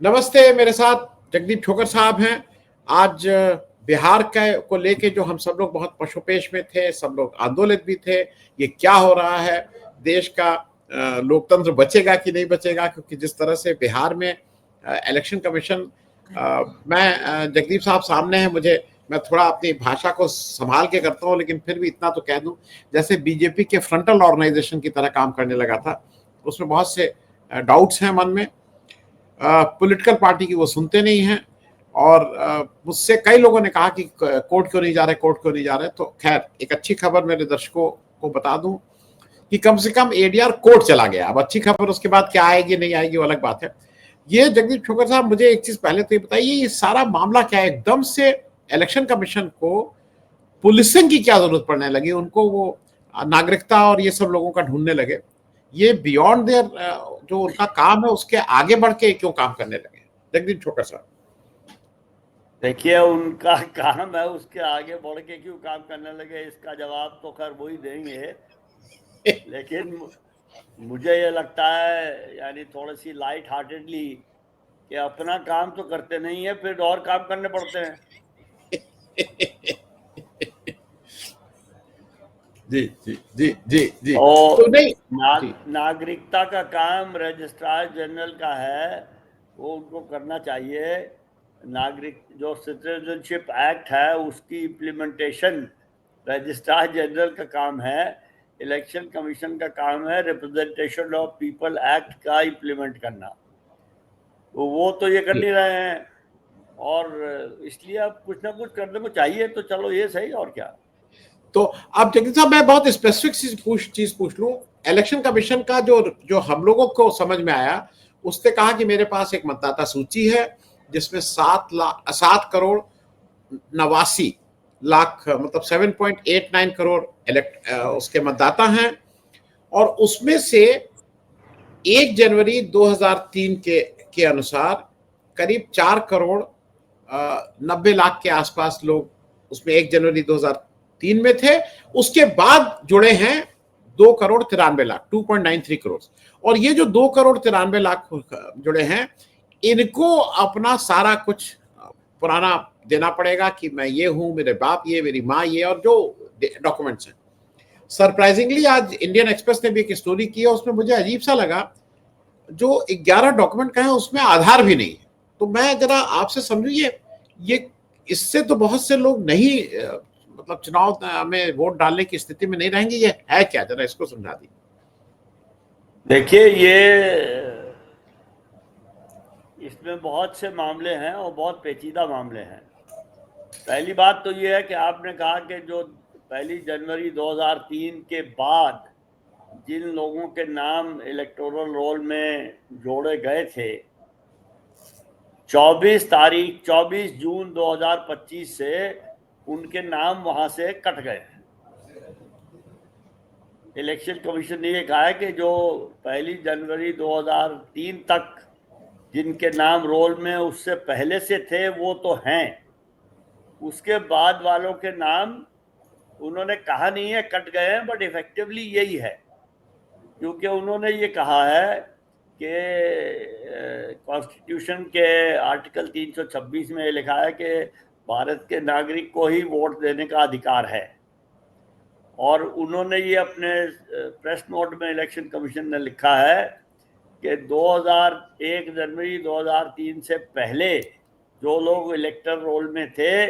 नमस्ते, मेरे साथ जगदीप ठोकर साहब हैं। आज बिहार का को लेके जो हम सब लोग बहुत पशोपेश में थे, सब लोग आंदोलित भी थे। ये क्या हो रहा है, देश का लोकतंत्र बचेगा कि नहीं बचेगा, क्योंकि जिस तरह से बिहार में इलेक्शन कमीशन मैं जगदीप साहब सामने हैं, मैं थोड़ा अपनी भाषा को संभाल के करता हूँ, लेकिन फिर भी इतना तो कह दूं, जैसे बीजेपी के फ्रंटल ऑर्गेनाइजेशन की तरह काम करने लगा था। उसमें बहुत से डाउट्स हैं मन में। पॉलिटिकल पार्टी की वो सुनते नहीं हैं। और मुझसे कई लोगों ने कहा कि कोर्ट क्यों नहीं जा रहे, कोर्ट क्यों नहीं जा रहे। तो खैर, एक अच्छी खबर मेरे दर्शकों को बता दूं कि कम से कम एडीआर कोर्ट चला गया। अब अच्छी खबर उसके बाद क्या आएगी नहीं आएगी वो अलग बात है। ये जगदीप ठोकर साहब, मुझे एक चीज पहले तो ये बताइए, ये सारा मामला क्या है? एकदम से इलेक्शन कमीशन को पुलिसिंग की क्या जरूरत पड़ने लगी? उनको वो नागरिकता और ये सब लोगों का ढूंढने लगे। ये बियॉन्ड देयर जो उनका काम है उसके आगे बढ़ के क्यों काम करने लगे जगदीप ठोकर साहब? देखिए, उनका काम है, उसके आगे बढ़ के क्यों काम करने लगे, इसका जवाब तो खैर वही देंगे। लेकिन मुझे ये लगता है, यानी थोड़ी सी लाइट हार्टेडली, कि अपना काम तो करते नहीं है, फिर और काम करने पड़ते हैं। जी जी जी जी जी। और तो नहीं जी नागरिकता का काम रजिस्ट्रार जनरल का है, वो उनको करना चाहिए। नागरिक जो सिटीजनशिप एक्ट है उसकी इम्प्लीमेंटेशन रजिस्ट्रार जनरल का काम है। इलेक्शन कमीशन का काम है रिप्रेजेंटेशन ऑफ पीपल एक्ट का इम्प्लीमेंट करना। तो वो तो ये कर जी। नहीं रहे हैं, और इसलिए अब कुछ ना कुछ करने को चाहिए। तो चलो ये सही, और क्या। तो अब जगदीप साहब, मैं बहुत स्पेसिफिक चीज पूछ लूं। इलेक्शन कमीशन का जो जो हम लोगों को समझ में आया, उसने कहा कि मेरे पास एक मतदाता सूची है जिसमें 7 करोड़ 89 लाख, मतलब 7.89 करोड़ उसके मतदाता हैं। और उसमें से 1 जनवरी 2003 के अनुसार करीब 4 करोड़ 90 लाख के आसपास लोग उसमें 1 जनवरी 2003 में थे। उसके बाद जुड़े हैं 2 करोड़ 93 लाख, 2.93 करोड़। और ये जो 2 करोड़ 93 लाख जुड़े हैं, इनको अपना सारा कुछ पुराना देना पड़ेगा कि मैं ये हूं, मेरे बाप ये, मेरी माँ ये, और जो डॉक्यूमेंट्स हैं। सरप्राइजिंगली आज इंडियन एक्सप्रेस ने भी एक स्टोरी की है, उसमें मुझे अजीब सा लगा, जो 11 डॉक्यूमेंट का है उसमें आधार भी नहीं है। तो मैं जरा आपसे समझू, ये इससे तो बहुत से लोग नहीं मतलब चुनाव में वोट डालने की स्थिति में नहीं रहेंगे। ये है क्या, जरा इसको समझा दी। देखिए, इसमें बहुत से मामले हैं और बहुत पेचीदा मामले हैं। पहली बात तो ये है कि आपने कहा कि जो 1 जनवरी 2003 के बाद जिन लोगों के नाम इलेक्टोरल रोल में जोड़े गए थे, 24 जून 2025 से उनके नाम वहां से कट गए। इलेक्शन कमीशन ने ये कहा है कि जो 1 जनवरी 2003 तक जिनके नाम रोल में उससे पहले से थे वो तो हैं, उसके बाद वालों के नाम उन्होंने कहा नहीं है कट गए हैं, बट इफेक्टिवली यही है। क्योंकि उन्होंने ये कहा है कि कॉन्स्टिट्यूशन के आर्टिकल 326 में लिखा है कि भारत के नागरिक को ही वोट देने का अधिकार है। और उन्होंने ये अपने प्रेस नोट में इलेक्शन कमीशन ने लिखा है कि 1 जनवरी 2003 से पहले जो लोग इलेक्टर रोल में थे,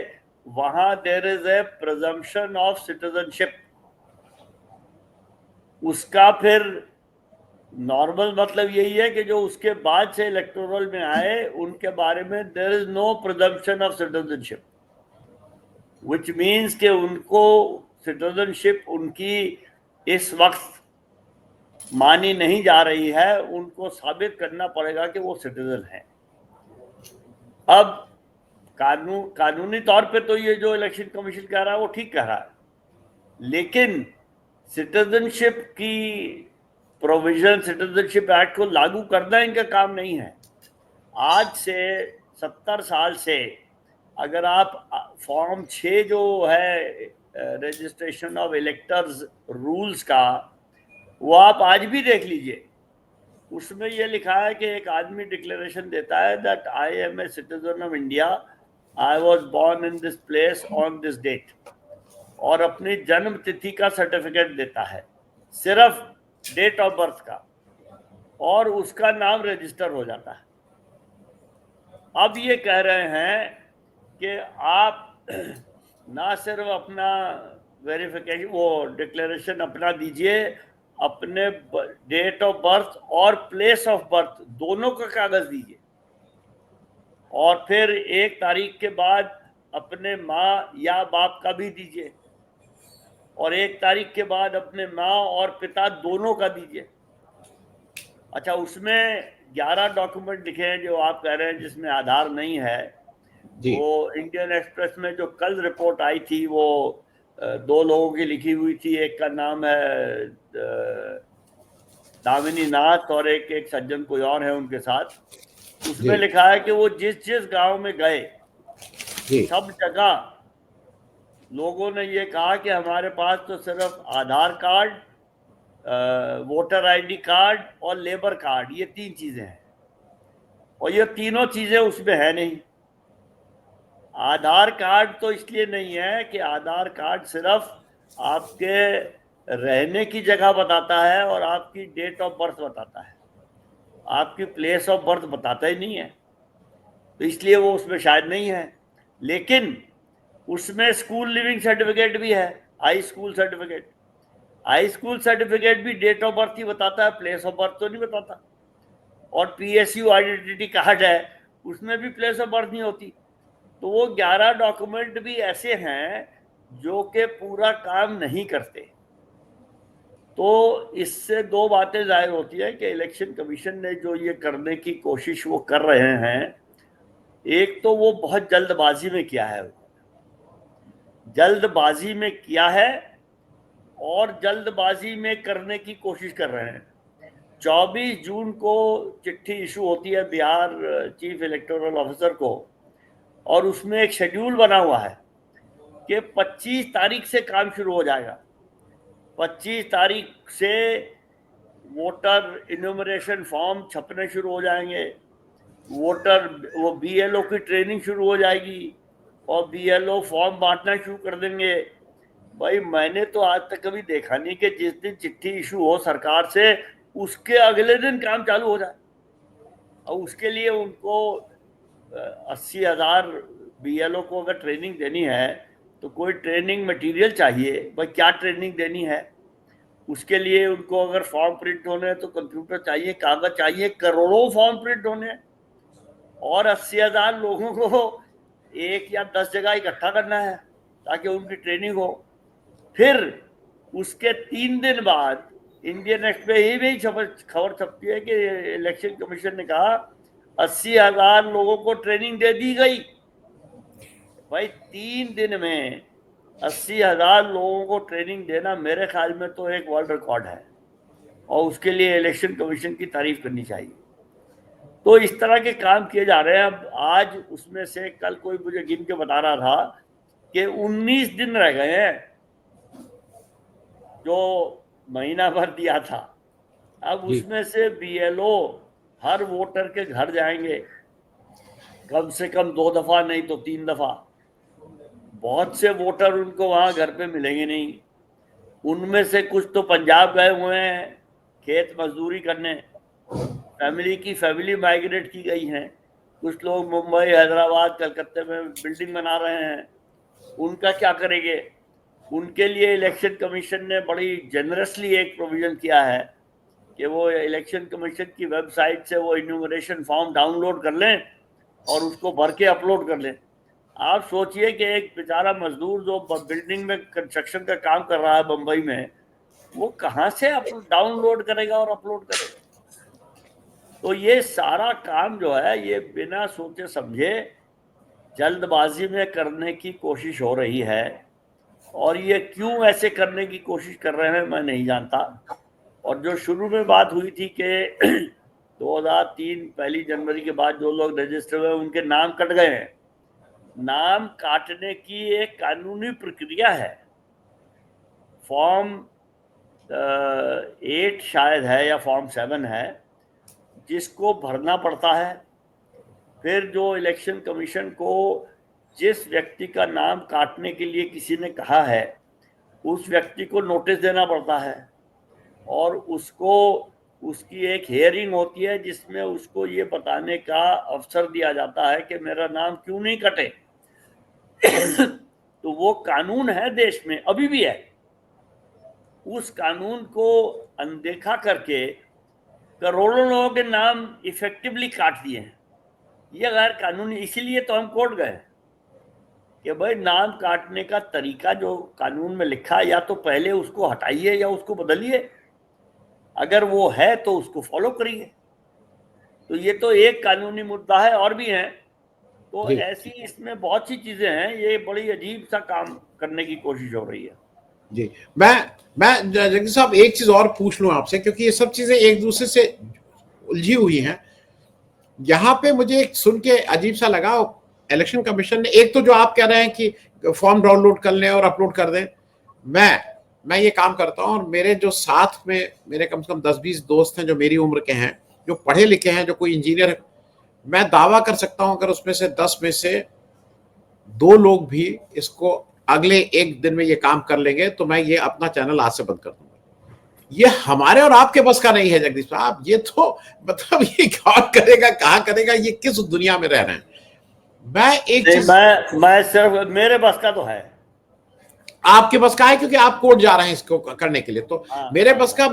वहां there is a presumption of citizenship. उसका फिर नॉर्मल मतलब यही है कि जो उसके बाद से इलेक्टोरल में आए उनके बारे में there is no presumption of citizenship, which means कि उनको सिटीजनशिप उनकी इस वक्त मानी नहीं जा रही है। उनको साबित करना पड़ेगा कि वो सिटीजन है। अब कानूनी तौर पे तो ये जो इलेक्शन कमीशन कह रहा है वो ठीक कह रहा है, लेकिन सिटीजनशिप की प्रोविजन, सिटीजनशिप एक्ट को लागू करना इनका काम नहीं है। आज से 70 साल से अगर आप फॉर्म 6 जो है रजिस्ट्रेशन ऑफ इलेक्टर्स रूल्स का, वो आप आज भी देख लीजिए, उसमें ये लिखा है कि एक आदमी डिक्लेरेशन देता है that I am a citizen of India, I was born in this place on this date, और अपनी जन्म तिथि का सर्टिफिकेट देता है, सिर्फ डेट ऑफ बर्थ का, और उसका नाम रजिस्टर हो जाता है। अब ये कह रहे हैं कि आप ना सिर्फ अपना वेरिफिकेशन, वो डिक्लेरेशन अपना दीजिए, अपने डेट ऑफ बर्थ और प्लेस ऑफ बर्थ दोनों का कागज दीजिए, और फिर 1 तारीख के बाद अपने माँ या बाप का भी दीजिए, और 1 तारीख के बाद अपने माँ और पिता दोनों का दीजिए। अच्छा, उसमें 11 डॉक्यूमेंट लिखे हैं जो आप कह रहे हैं जिसमें आधार नहीं है। जी वो इंडियन एक्सप्रेस में जो कल रिपोर्ट आई थी वो 2 लोगों की लिखी हुई थी, एक का नाम है दामिनी नाथ और एक सज्जन कोई और है उनके साथ। उसमें जी लिखा है कि वो जिस गांव में गए जी सब जगह लोगों ने ये कहा कि हमारे पास तो सिर्फ आधार कार्ड, वोटर आईडी कार्ड और लेबर कार्ड, ये 3 चीजें हैं, और ये तीनों चीजें उसमें है नहीं। आधार कार्ड तो इसलिए नहीं है कि आधार कार्ड सिर्फ आपके रहने की जगह बताता है और आपकी डेट ऑफ बर्थ बताता है, आपकी प्लेस ऑफ बर्थ बताता ही नहीं है, तो इसलिए वो उसमें शायद नहीं है। लेकिन उसमें स्कूल लिविंग सर्टिफिकेट भी है, high school certificate. High school certificate भी डेट ऑफ बर्थ ही बताता है, प्लेस ऑफ बर्थ तो नहीं बताता। और पीएसयू आइडेंटिटी कार्ड है, उसमें भी प्लेस ऑफ बर्थ नहीं होती। तो वो 11 डॉक्यूमेंट भी ऐसे हैं जो कि पूरा काम नहीं करते। तो इससे 2 बातें जाहिर होती है कि इलेक्शन कमीशन ने जो ये करने की कोशिश वो कर रहे हैं, एक तो वो बहुत जल्दबाजी में किया है, जल्दबाजी में किया है और जल्दबाजी में करने की कोशिश कर रहे हैं। 24 जून को चिट्ठी इशू होती है बिहार चीफ इलेक्टोरल ऑफिसर को, और उसमें एक शेड्यूल बना हुआ है कि 25 तारीख से काम शुरू हो जाएगा। 25 तारीख से वोटर इन्यूमरेशन फॉर्म छपने शुरू हो जाएंगे, वो बीएलओ की ट्रेनिंग शुरू हो जाएगी और बीएलओ फॉर्म बांटना शुरू कर देंगे। भाई मैंने तो आज तक कभी देखा नहीं कि जिस दिन चिट्ठी इशू हो सरकार से उसके अगले दिन काम चालू हो जाए। और उसके लिए उनको 80,000 बीएलओ को अगर ट्रेनिंग देनी है तो कोई ट्रेनिंग मटेरियल चाहिए। भाई क्या ट्रेनिंग देनी है, उसके लिए उनको अगर फॉर्म प्रिंट होने हैं तो कंप्यूटर चाहिए, कागज चाहिए, करोड़ों फॉर्म प्रिंट होने हैं, और 80,000 लोगों को 1 या 10 जगह इकट्ठा करना है ताकि उनकी ट्रेनिंग हो। फिर उसके 3 दिन बाद इंडियन एक्सप्रेस में ही खबर छपती है कि इलेक्शन कमीशन ने कहा 80,000 लोगों को ट्रेनिंग दे दी गई। भाई 3 दिन में 80,000 लोगों को ट्रेनिंग देना मेरे ख्याल में तो एक वर्ल्ड रिकॉर्ड है, और उसके लिए इलेक्शन कमीशन की तारीफ करनी चाहिए। तो इस तरह के काम किए जा रहे हैं। अब आज उसमें से कल कोई मुझे गिन के बता रहा था कि 19 दिन रह गए हैं जो महीना भर दिया था। अब जी उसमें से बीएलओ हर वोटर के घर जाएंगे, कम से कम 2 दफा नहीं तो 3 दफा। बहुत से वोटर उनको वहां घर पे मिलेंगे नहीं। उनमें से कुछ तो पंजाब गए हुए हैं खेत मजदूरी करने, फैमिली माइग्रेट की गई हैं। कुछ लोग मुंबई, हैदराबाद, कलकत्ते में बिल्डिंग बना रहे हैं, उनका क्या करेंगे? उनके लिए इलेक्शन कमीशन ने बड़ी जेनरसली एक प्रोविजन किया है कि वो इलेक्शन कमीशन की वेबसाइट से वो इन्यूमरेशन फॉर्म डाउनलोड कर लें और उसको भर के अपलोड कर लें। आप सोचिए कि एक बेचारा मजदूर जो बिल्डिंग में कंस्ट्रक्शन का काम कर रहा है बंबई में, वो कहाँ से डाउनलोड करेगा और अपलोड करेगा? तो ये सारा काम जो है ये बिना सोचे समझे जल्दबाजी में करने की कोशिश हो रही है, और ये क्यों ऐसे करने की कोशिश कर रहे हैं मैं नहीं जानता। और जो शुरू में बात हुई थी कि 2003 पहली जनवरी के बाद जो लोग रजिस्टर हुए उनके नाम कट गए हैं, नाम काटने की एक कानूनी प्रक्रिया है। फॉर्म 8 शायद है या फॉर्म 7 है, जिसको भरना पड़ता है। फिर जो इलेक्शन कमीशन को जिस व्यक्ति का नाम काटने के लिए किसी ने कहा है उस व्यक्ति को नोटिस देना पड़ता है, और उसको उसकी एक हियरिंग होती है जिसमें उसको ये बताने का अवसर दिया जाता है कि मेरा नाम क्यों नहीं कटे। तो वो कानून है देश में, अभी भी है। उस कानून को अनदेखा करके करोड़ों लोगों के नाम इफेक्टिवली काट दिए हैं। ये गैर कानूनी, इसीलिए तो हम कोर्ट गए कि भाई नाम काटने का तरीका जो कानून में लिखा है या तो पहले उसको हटाइए या उसको बदलिए, अगर वो है तो उसको फॉलो करिए। तो ये तो एक कानूनी मुद्दा है, और भी हैं। तो जी ऐसी इसमें बहुत सी चीजें हैं, ये बड़ी अजीब सा काम करने की कोशिश हो रही है। जी। मैं जगदीश साहब एक चीज और पूछ लूं आपसे, क्योंकि ये सब चीजें एक दूसरे से उलझी हुई हैं। यहाँ पे मुझे एक सुन के अजीब सा लगा, इलेक्शन कमीशन ने एक तो जो आप कह रहे हैं कि फॉर्म डाउनलोड कर लें और अपलोड कर दें, मैं ये काम करता हूँ, और मेरे जो साथ में मेरे कम से कम 10-20 दोस्त हैं जो मेरी उम्र के हैं, जो पढ़े लिखे हैं, जो कोई इंजीनियर है, मैं दावा कर सकता हूं अगर उसमें से 10 में से 2 लोग भी इसको अगले एक दिन में ये काम कर लेंगे तो मैं ये अपना चैनल आज से बंद कर दूंगा। ये हमारे और आपके बस का नहीं है जगदीश साहब। ये तो मतलब ये कौन करेगा, कहाँ करेगा, ये किस दुनिया में रह रहे हैं। मैं एक चीज, मैं सिर्फ, मेरे बस का तो है। आपके बस का है क्योंकि आप कोर्ट जा रहे हैं इसको करने के लिए। तो मेरे बस का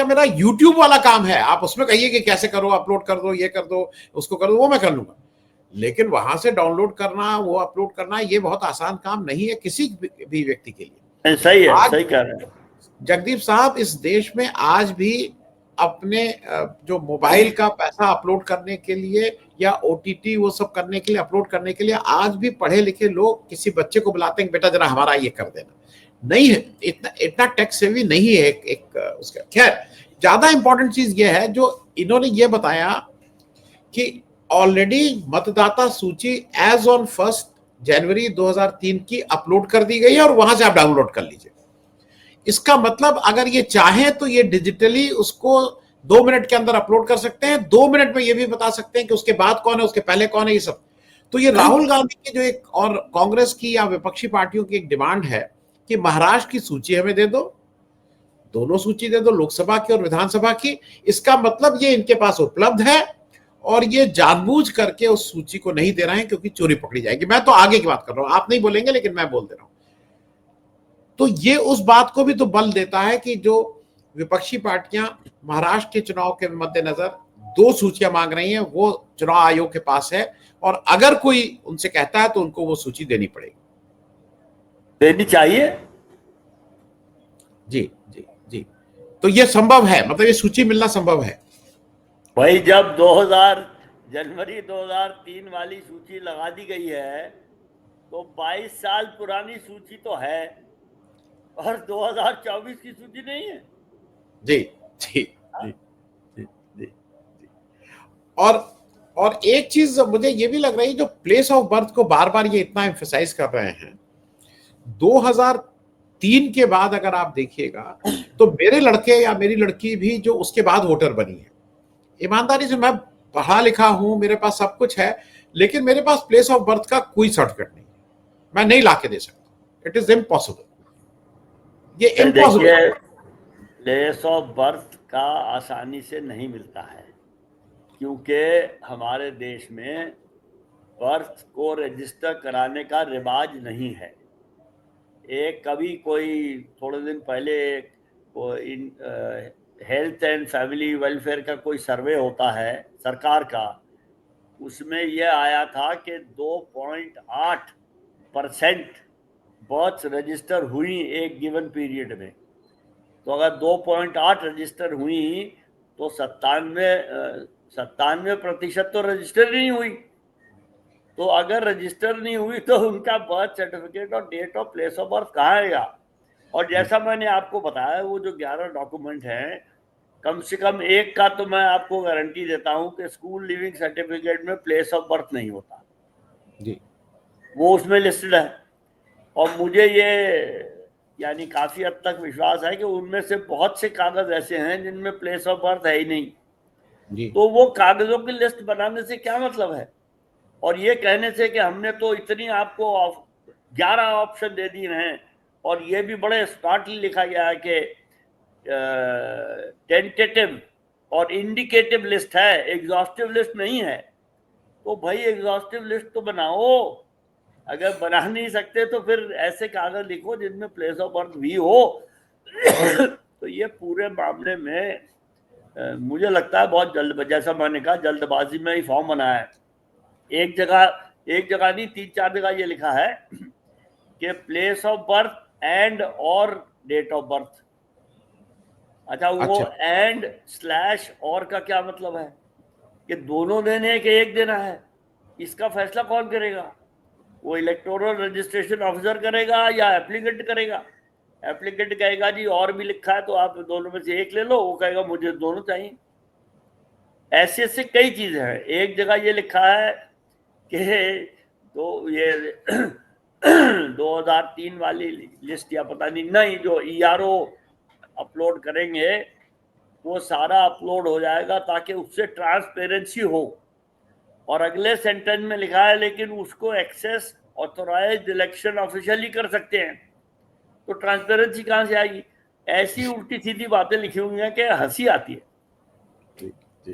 मेरा यूट्यूब वाला काम है। आप उसमें कहिए कि कैसे करो, अपलोड कर दो, ये कर दो, उसको कर दो, वो मैं कर लूंगा। लेकिन वहां से डाउनलोड करना, वो अपलोड करना, ये बहुत आसान काम नहीं है किसी भी व्यक्ति के लिए। सही है, सही कह रहे हैं जगदीप साहब, इस देश में आज भी अपने जो मोबाइल का पैसा अपलोड करने के लिए या ओटीटी वो सब करने के लिए, अपलोड करने के लिए, आज भी पढ़े लिखे लोग किसी बच्चे को बुलाते हैं, बेटा जरा हमारा ये कर देना। नहीं है, इतना टेक सेवी नहीं है एक उसका। खैर, ज्यादा इंपॉर्टेंट चीज ये है जो इन्होंने ये बताया कि ऑलरेडी मतदाता सूची एज ऑन 1 जनवरी 2003 की अपलोड कर दी गई है और वहां से आप डाउनलोड कर लीजिए। इसका मतलब अगर ये चाहें तो ये डिजिटली उसको 2 मिनट के अंदर अपलोड कर सकते हैं। 2 मिनट में ये भी बता सकते हैं कि उसके बाद कौन है, उसके पहले कौन है, ये सब। तो ये राहुल गांधी की जो एक, और कांग्रेस की या विपक्षी पार्टियों की एक डिमांड है कि महाराष्ट्र की सूची हमें दे दो, दोनों सूची दे दो, लोकसभा की और विधानसभा की। इसका मतलब ये इनके पास उपलब्ध है और ये जानबूझ करके उस सूची को नहीं दे रहे हैं क्योंकि चोरी पकड़ी जाएगी। मैं तो आगे की बात कर रहा हूं, आप नहीं बोलेंगे लेकिन मैं बोल दे रहा हूं। तो ये उस बात को भी तो बल देता है कि जो विपक्षी पार्टियां महाराष्ट्र के चुनाव के मद्देनजर 2 सूचियां मांग रही हैं, वो चुनाव आयोग के पास है, और अगर कोई उनसे कहता है तो उनको वो सूची देनी पड़ेगी, देनी चाहिए। जी जी जी। तो ये संभव है, मतलब ये सूची मिलना संभव है। भाई जब 2000 जनवरी 2003 वाली सूची लगा दी गई है तो 22 साल पुरानी सूची तो है, और 2024 की सूची नहीं है। जी जी जी जी जी। और एक चीज मुझे ये भी लग रही है, जो प्लेस ऑफ बर्थ को बार बार ये इतना एम्फसाइज कर रहे हैं, 2003 के बाद अगर आप देखिएगा तो मेरे लड़के या मेरी लड़की भी जो उसके बाद वोटर बनी है, ईमानदारी से मैं पढ़ा लिखा हूं, मेरे पास सब कुछ है, लेकिन मेरे पास प्लेस ऑफ बर्थ का कोई सर्टिफिकेट नहीं, मैं नहीं लाके दे सकता। इट इज इम्पॉसिबल, ये इम्पॉसिबल। प्लेस ऑफ बर्थ का आसानी से नहीं मिलता है, क्योंकि हमारे देश में बर्थ को रजिस्टर कराने का रिवाज नहीं है। एक कभी कोई थोड़े दिन पहले हेल्थ एंड फैमिली वेलफेयर का कोई सर्वे होता है सरकार का, उसमें यह आया था कि 2.8% बर्थ रजिस्टर हुई एक गिवन पीरियड में। तो अगर 2.8 रजिस्टर हुई तो 97% तो रजिस्टर नहीं हुई। तो अगर रजिस्टर नहीं हुई तो उनका बर्थ सर्टिफिकेट और date of place of birth कहाँ आएगा। और जैसा मैंने आपको बताया, वो जो 11 डॉक्यूमेंट हैं, कम से कम एक का तो मैं आपको गारंटी देता हूं कि स्कूल लिविंग सर्टिफिकेट में प्लेस ऑफ बर्थ नहीं होता जी, वो उसमें लिस्टेड है। और मुझे ये यानी काफी हद तक विश्वास है कि उनमें से बहुत से कागज ऐसे हैं जिनमें प्लेस ऑफ बर्थ है ही नहीं। जी। तो वो कागजों की लिस्ट बनाने से क्या मतलब है? और ये कहने से कि हमने तो इतनी आपको 11 ऑप्शन दे दिए हैं, और ये भी बड़े स्मार्टली लिखा गया है कि टेंटेटिव और इंडिकेटिव लिस्ट है, एग्जॉस्टिव लिस्ट नहीं है। तो भाई एग्जॉस्टिव लिस्ट तो बनाओ, अगर बना नहीं सकते तो फिर ऐसे कागज लिखो जिनमें प्लेस ऑफ बर्थ भी हो। तो ये पूरे मामले में मुझे लगता है बहुत जल्द, जैसा मैंने कहा, जल्दबाजी में ही फॉर्म बनाया है। एक जगह नहीं, 3-4 जगह ये लिखा है कि प्लेस ऑफ बर्थ एंड और डेट ऑफ बर्थ। अच्छा, वो एंड स्लैश और का क्या मतलब है? कि दोनों देने हैं कि एक देना है? इसका फैसला कौन करेगा? वो इलेक्टोरल रजिस्ट्रेशन ऑफिसर करेगा या एप्लीकेंट करेगा? एप्लीकेंट कहेगा जी और भी लिखा है तो आप दोनों में से एक ले लो, वो कहेगा मुझे दोनों चाहिए। ऐसे ऐसे कई चीजें हैं। एक जगह ये लिखा है कि तो ये 2003 वाली लिस्ट या पता नहीं जो ERO अपलोड करेंगे वो सारा अपलोड हो जाएगा ताकि उससे ट्रांसपेरेंसी हो। और अगले सेंटेंस में लिखा है लेकिन उसको एक्सेस ऑथोराइज्ड इलेक्शन ऑफिशियल ही कर सकते हैं। तो ट्रांसपेरेंसी कहां से आएगी? ऐसी उल्टी सीधी बातें लिखी हुई हैं कि हंसी आती है। जी।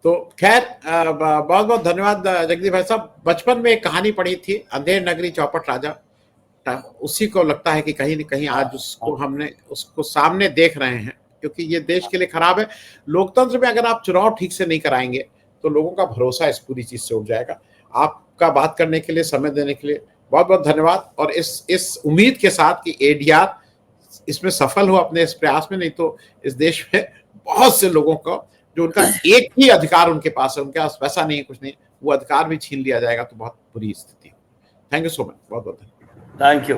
तो खैर बहुत बहुत धन्यवाद जगदीप भाई साहब। बचपन में एक कहानी पढ़ी थी, अंधेर नगरी चौपट राजा, उसी को लगता है कि कहीं न कहीं आज उसको सामने देख रहे हैं, क्योंकि ये देश के लिए खराब है। लोकतंत्र में अगर आप चुनाव ठीक से नहीं कराएंगे तो लोगों का भरोसा इस पूरी चीज से उठ जाएगा। आपका बात करने के लिए, समय देने के लिए बहुत बहुत धन्यवाद। और इस उम्मीद के साथ कि ADR इसमें सफल हो अपने इस प्रयास में, नहीं तो इस देश में बहुत से लोगों को जो उनका एक ही अधिकार उनके पास है, उनके पास पैसा नहीं है, कुछ नहीं, वो अधिकार भी छीन लिया जाएगा, तो बहुत बुरी स्थिति। थैंक यू सो मच, बहुत बहुत थैंक यू।